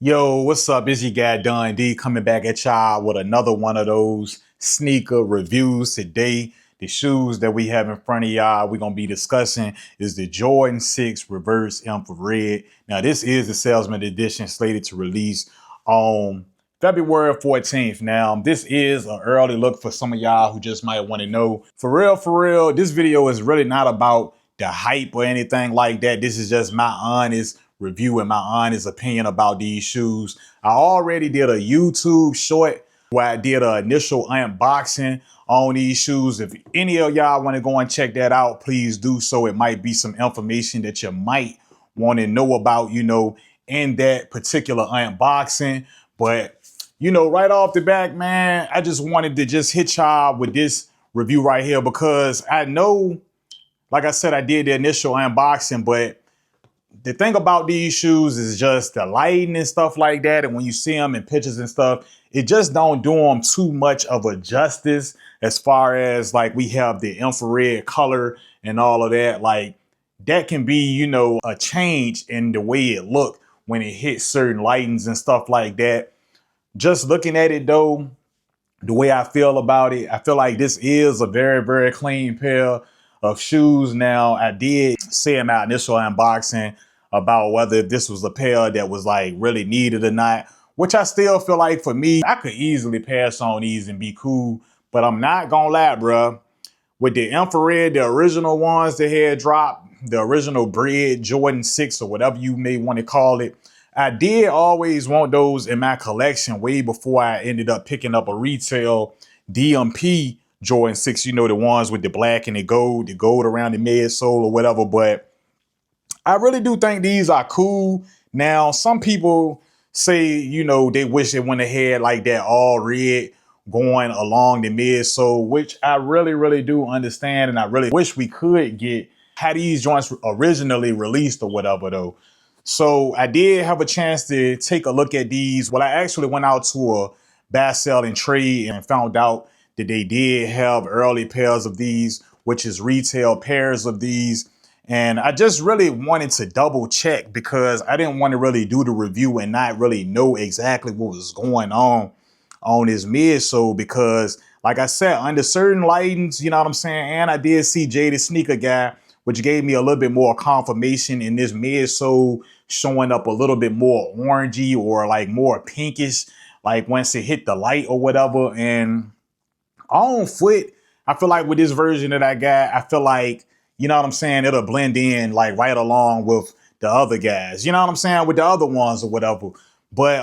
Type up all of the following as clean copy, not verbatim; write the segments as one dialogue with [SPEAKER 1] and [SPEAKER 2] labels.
[SPEAKER 1] Yo, what's up? It's your guy Don D coming back at y'all with another one of those sneaker reviews today. The shoes that we have in front of y'all, we're gonna be discussing is the Jordan 6 Reverse Infrared. Now, this is the Salesman edition slated to release on February 14th. Now, this is an early look for some of y'all who just might want to know. For real, this video is really not about the hype or anything like that. This is just my honest review and my honest opinion about these shoes. I already did a YouTube short where I did an initial unboxing on these shoes. If any of y'all want to go and check that out, please do so. It might be some information that you might want to know about, in that particular unboxing. But, right off the back, man, I just wanted to just hit y'all with this review right here because I know, like I said, I did the initial unboxing, but the thing about these shoes is just the lighting and stuff like that. And when you see them in pictures and stuff, it just don't do them too much of a justice as far as like we have the infrared color and all of that. Like that can be, a change in the way it look when it hits certain lightings and stuff like that. Just looking at it though, the way I feel about it, I feel like this is a very, very clean pair of shoes. Now, I did say in my initial unboxing about whether this was a pair that was like really needed or not, which I still feel like for me, I could easily pass on these and be cool. But I'm not gonna lie, bruh. With the infrared, the original ones that had dropped, the original bread Jordan 6 or whatever you may want to call it, I did always want those in my collection way before I ended up picking up a retail DMP Jordan 6, the ones with the black and the gold around the midsole or whatever. But I really do think these are cool. Now, some people say, they wish it went ahead like that all red going along the midsole, which I really, really do understand. And I really wish we could get how these joints originally released or whatever though. So I did have a chance to take a look at these. Well, I actually went out to a buy, sell, and trade and found out that they did have early pairs of these, which is retail pairs of these. And I just really wanted to double check because I didn't want to really do the review and not really know exactly what was going on this midsole because, like I said, under certain lightings, you know what I'm saying? And I did see Jaded Sneaker Guy, which gave me a little bit more confirmation in this midsole showing up a little bit more orangey or like more pinkish, like once it hit the light or whatever. And on foot, I feel like with this version that I got, I feel like, you know what I'm saying, it'll blend in like right along with the other guys, you know what I'm saying, with the other ones or whatever. But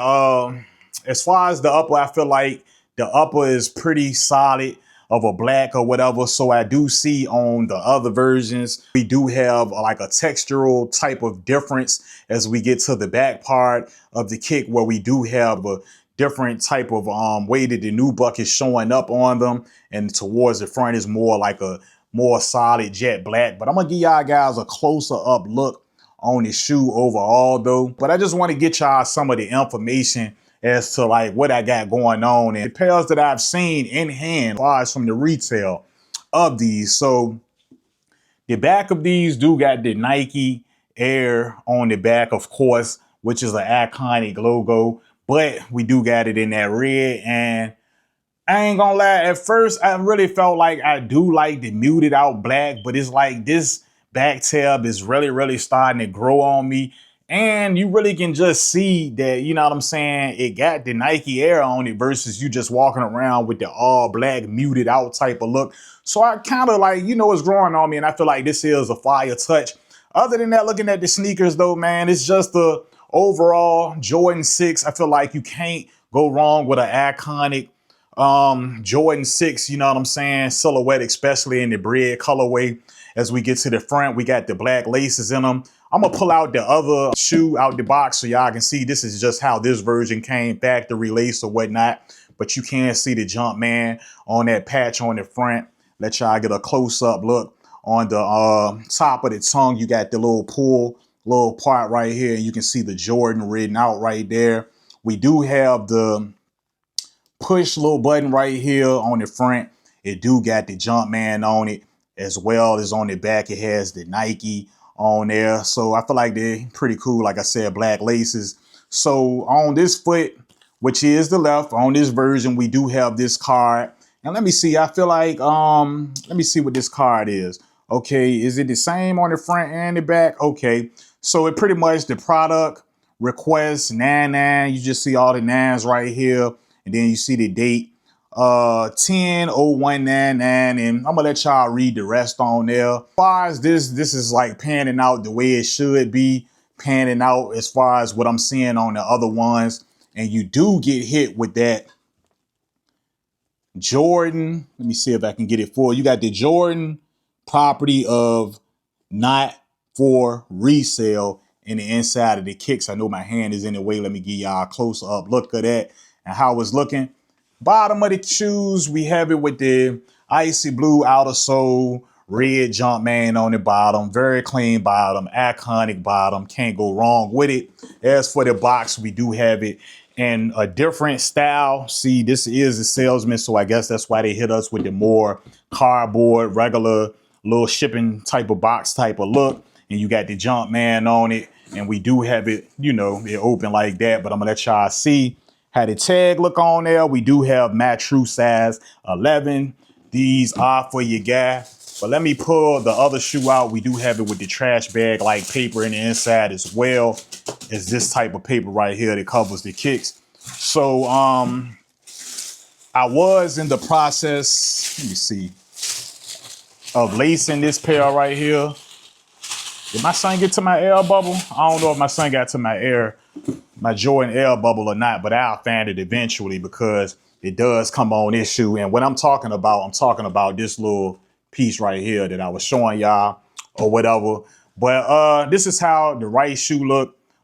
[SPEAKER 1] as far as the upper, I feel like the upper is pretty solid of a black or whatever. So I do see on the other versions, we do have like a textural type of difference as we get to the back part of the kick where we do have a different type of way that the nubuck is showing up on them. And towards the front is more like a more solid jet black. But I'm going to give y'all guys a closer up look on the shoe overall though. But I just want to get y'all some of the information as to like what I got going on and the pairs that I've seen in hand as far as from the retail of these. So the back of these do got the Nike Air on the back, of course, which is an iconic logo, but we do got it in that red. And I ain't gonna lie, at first I really felt like I do like the muted out black, but it's like this back tab is really, really starting to grow on me. And you really can just see that, you know what I'm saying, it got the Nike Air on it versus you just walking around with the all black muted out type of look. So I kind of like, it's growing on me and I feel like this is a fire touch. Other than that, looking at the sneakers though, man, it's just the overall Jordan 6. I feel like you can't go wrong with an iconic Jordan 6, you know what I'm saying, silhouette, especially in the bread colorway. As we get to the front, we got the black laces in them. I'm gonna pull out the other shoe out the box so y'all can see this is just how this version came, factory lace or whatnot. But you can see the Jumpman on that patch on the front. Let y'all get a close-up look on the top of the tongue. You got the little pull, little part right here. You can see the Jordan written out right there. We do have the push little button right here on the front. It do got the Jumpman on it as well as on the back. It has the Nike on there. So I feel like they're pretty cool. Like I said, black laces. So on this foot, which is the left, on this version, we do have this card. And let me see, I feel like, let me see what this card is. Okay, is it the same on the front and the back? Okay, so it pretty much the product request 99. You just see all the nines right here, and then you see the date 10/01/99, and I'm gonna let y'all read the rest on there. As far as this is like panning out the way it should be panning out as far as what I'm seeing on the other ones. And you do get hit with that Jordan. Let me see if I can get it full. You got the Jordan property of not for resale in the inside of the kicks. I know my hand is in the way. Let me give y'all a close up look at that and how it's looking. Bottom of the shoes, we have it with the icy blue outer sole, red Jumpman on the bottom, very clean bottom, iconic bottom, can't go wrong with it. As for the box, we do have it in a different style. See, this is a Salesman, so I guess that's why they hit us with the more cardboard, regular little shipping type of box type of look. And you got the Jumpman on it, and we do have it, you know, it open like that, but I'm gonna let y'all see how the tag look on there. We do have my true size 11. These are for your guy. But let me pull the other shoe out. We do have it with the trash bag like paper in the inside as well as this type of paper right here that covers the kicks. So I was in the process, let me see, of lacing this pair right here. Did my son get to my air bubble? I don't know if my son got to my Jordan air bubble or not, but I'll find it eventually because it does come on this shoe. And what I'm talking about this little piece right here that I was showing y'all or whatever. But this is how the right shoe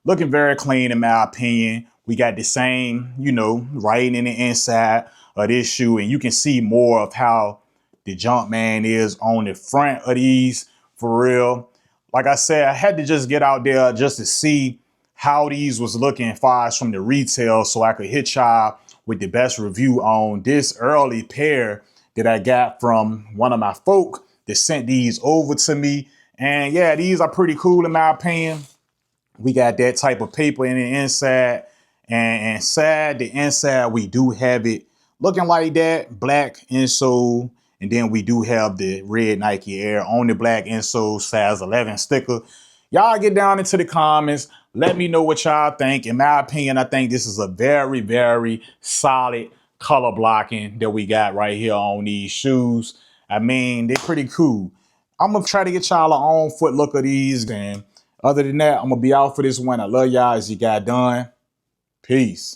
[SPEAKER 1] looking very clean in my opinion. We got the same, you know, writing in the inside of this shoe, and you can see more of how the Jumpman is on the front of these for real. Like I said, I had to just get out there just to see how these was looking as far as from the retail so I could hit y'all with the best review on this early pair that I got from one of my folk that sent these over to me. And yeah, these are pretty cool in my opinion. We got that type of paper in the inside, and inside the inside, we do have it looking like that, black insole. And then we do have the red Nike Air on the black insole, size 11 sticker. Y'all get down into the comments. Let me know what y'all think. In my opinion, I think this is a very, very solid color blocking that we got right here on these shoes. I mean, they're pretty cool. I'm going to try to get y'all an on foot look of these. And other than that, I'm going to be out for this one. I love y'all as you got done. Peace.